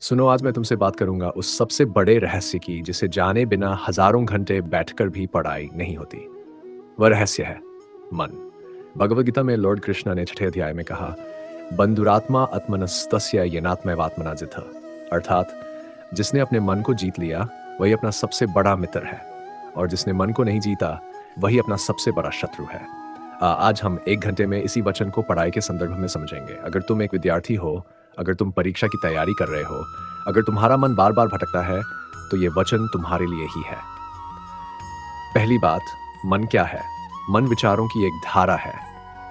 सुनो, आज मैं तुमसे बात करूंगा उस सबसे बड़े रहस्य की जिसे जाने बिना हजारों घंटे बैठकर भी पढ़ाई नहीं होती। वह रहस्य है मन। भगवद गीता में लॉर्ड कृष्णा ने छठे अध्याय में कहा, बंधुरात्मा आत्मनस्तस्य येनात्मैवात्मना जितः। अर्थात जिसने अपने मन को जीत लिया वही अपना सबसे बड़ा मित्र है, और जिसने मन को नहीं जीता वही अपना सबसे बड़ा शत्रु है। आज हम 1 घंटे में इसी वचन को पढ़ाई के संदर्भ में समझेंगे। अगर तुम एक विद्यार्थी हो, अगर तुम परीक्षा की तैयारी कर रहे हो, अगर तुम्हारा मन बार बार भटकता है, तो ये वचन तुम्हारे लिए ही है। पहली बात, मन क्या है? मन विचारों की एक धारा है।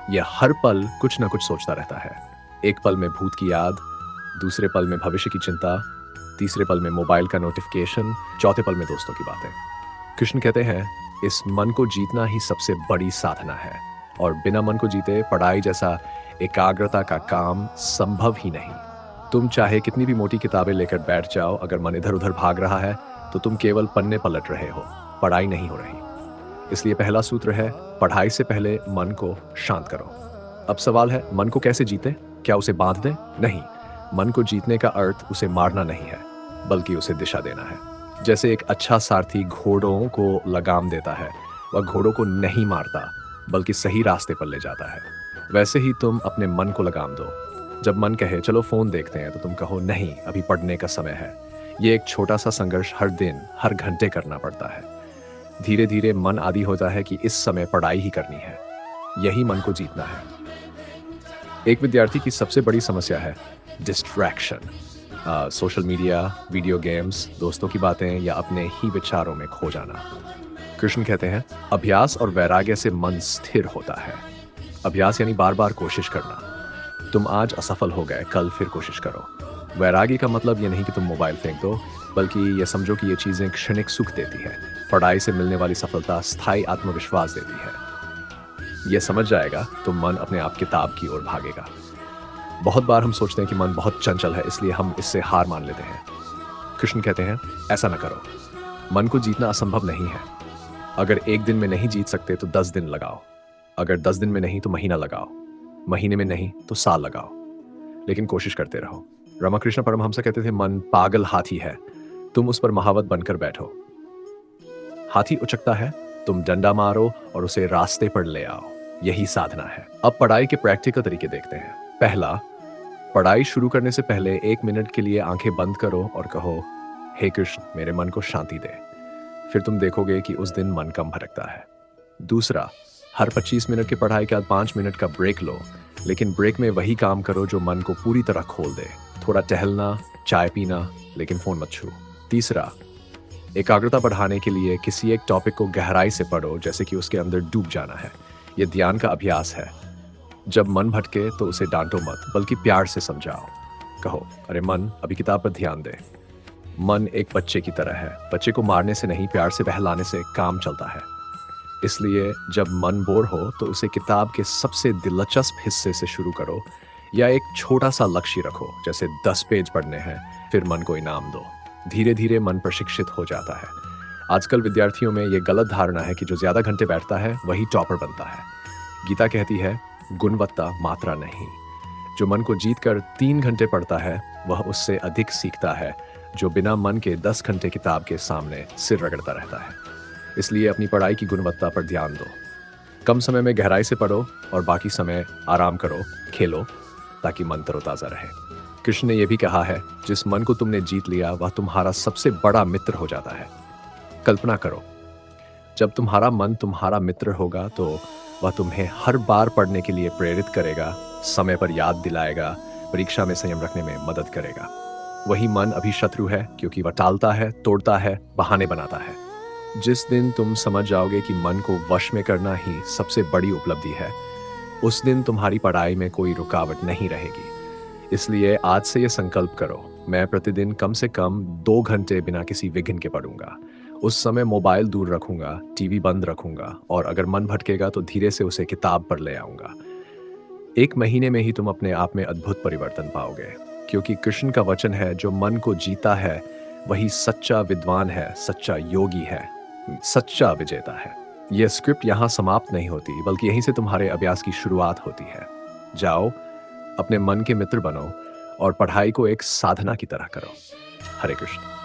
यह हर पल कुछ ना कुछ सोचता रहता है। एक पल में भूत की याद, दूसरे पल में भविष्य की चिंता, तीसरे पल में मोबाइल का नोटिफिकेशन, चौथे पल में दोस्तों की बातें। कृष्ण कहते हैं, इस मन को जीतना ही सबसे बड़ी साधना है, और बिना मन को जीते पढ़ाई जैसा एकाग्रता का काम संभव ही नहीं। तुम चाहे कितनी भी मोटी किताबें लेकर बैठ जाओ, अगर मन इधर उधर भाग रहा है तो तुम केवल पन्ने पलट रहे हो, पढ़ाई नहीं हो रही। इसलिए पहला सूत्र है, पढ़ाई से पहले मन को शांत करो। अब सवाल है, मन को कैसे जीते? क्या उसे बांध दें? नहीं, मन को जीतने का अर्थ उसे मारना नहीं है, बल्कि उसे दिशा देना है। जैसे एक अच्छा सारथी घोड़ों को लगाम देता है, वह घोड़ों को नहीं मारता बल्कि सही रास्ते पर ले जाता है। वैसे ही तुम अपने मन को लगाम दो। जब मन कहे चलो फोन देखते हैं, तो तुम कहो नहीं, अभी पढ़ने का समय है। ये एक छोटा सा संघर्ष हर दिन हर घंटे करना पड़ता है। धीरे धीरे मन आदी होता है कि इस समय पढ़ाई ही करनी है। यही मन को जीतना है। एक विद्यार्थी की सबसे बड़ी समस्या है distraction. Social media, video games, दोस्तों की बातें या अपने ही विचारों में खो जाना। कृष्ण कहते हैं, अभ्यास और वैराग्य से मन स्थिर होता है। अभ्यास यानी बार बार कोशिश करना। तुम आज असफल हो गए, कल फिर कोशिश करो। वैराग्य का मतलब यह नहीं कि तुम मोबाइल फेंक दो, बल्कि यह समझो कि ये चीजें क्षणिक सुख देती है। पढ़ाई से मिलने वाली सफलता स्थायी आत्मविश्वास देती है। यह समझ जाएगा तो मन अपने आप किताब की ओर भागेगा। बहुत बार हम सोचते हैं कि मन बहुत चंचल है, इसलिए हम इससे हार मान लेते हैं। कृष्ण कहते हैं, ऐसा न करो। मन को जीतना असंभव नहीं है। अगर 1 दिन में नहीं जीत सकते तो 10 दिन लगाओ। अगर 10 दिन में नहीं तो महीना लगाओ। महीने में नहीं तो साल लगाओ, लेकिन कोशिश करते रहो। रामकृष्ण परमहंस कहते थे, मन पागल हाथी है, तुम उस पर महावत बनकर बैठो। हाथी उचकता है, तुम डंडा मारो और उसे रास्ते पर ले आओ। यही साधना है। अब पढ़ाई के प्रैक्टिकल तरीके देखते हैं। पहला, पढ़ाई शुरू करने से पहले 1 मिनट के लिए आंखें बंद करो और कहो, हे कृष्ण, मेरे मन को शांति दे। फिर तुम देखोगे कि उस दिन मन कम भटकता है। दूसरा, हर 25 मिनट की पढ़ाई के बाद 5 मिनट का ब्रेक लो, लेकिन ब्रेक में वही काम करो जो मन को पूरी तरह खोल दे। थोड़ा टहलना, चाय पीना, लेकिन फोन मत छू। तीसरा, एकाग्रता बढ़ाने के लिए किसी एक टॉपिक को गहराई से पढ़ो, जैसे कि उसके अंदर डूब जाना है। यह ध्यान का अभ्यास है। जब मन भटके तो उसे डांटो मत, बल्कि प्यार से समझाओ। कहो, अरे मन, अभी किताब पर ध्यान दे। मन एक बच्चे की तरह है। बच्चे को मारने से नहीं, प्यार से बहलाने से काम चलता है। इसलिए जब मन बोर हो तो उसे किताब के सबसे दिलचस्प हिस्से से शुरू करो, या एक छोटा सा लक्ष्य रखो, जैसे 10 पेज पढ़ने हैं। फिर मन को इनाम दो। धीरे धीरे मन प्रशिक्षित हो जाता है। आजकल विद्यार्थियों में यह गलत धारणा है कि जो ज्यादा घंटे बैठता है वही टॉपर बनता है। गीता कहती है, गुणवत्ता मात्रा नहीं। जो मन को जीतकर 3 घंटे पढ़ता है वह उससे अधिक सीखता है जो बिना मन के 10 घंटे किताब के सामने सिर रगड़ता रहता है। इसलिए अपनी पढ़ाई की गुणवत्ता पर ध्यान दो। कम समय में गहराई से पढ़ो और बाकी समय आराम करो, खेलो, ताकि मन तरोताजा रहे। कृष्ण ने यह भी कहा है, जिस मन को तुमने जीत लिया वह तुम्हारा सबसे बड़ा मित्र हो जाता है। कल्पना करो, जब तुम्हारा मन तुम्हारा मित्र होगा तो वह तुम्हें हर बार पढ़ने के लिए प्रेरित करेगा, समय पर याद दिलाएगा, परीक्षा में संयम रखने में मदद करेगा। वही मन अभी शत्रु है, क्योंकि वह टालता है, तोड़ता है, बहाने बनाता है। जिस दिन तुम समझ जाओगे कि मन को वश में करना ही सबसे बड़ी उपलब्धि है, उस दिन तुम्हारी पढ़ाई में कोई रुकावट नहीं रहेगी। इसलिए आज से यह संकल्प करो, मैं प्रतिदिन कम से कम 2 घंटे बिना किसी विघ्न के पढ़ूंगा। उस समय मोबाइल दूर रखूंगा, टीवी बंद रखूंगा, और अगर मन भटकेगा तो धीरे से उसे किताब पर ले आऊंगा। 1 महीने में ही तुम अपने आप में अद्भुत परिवर्तन पाओगे, क्योंकि कृष्ण का वचन है, जो मन को जीता है वही सच्चा विद्वान है, सच्चा योगी है, सच्चा विजेता है। यह स्क्रिप्ट यहाँ समाप्त नहीं होती, बल्कि यहीं से तुम्हारे अभ्यास की शुरुआत होती है। जाओ, अपने मन के मित्र बनो और पढ़ाई को एक साधना की तरह करो। हरे कृष्ण।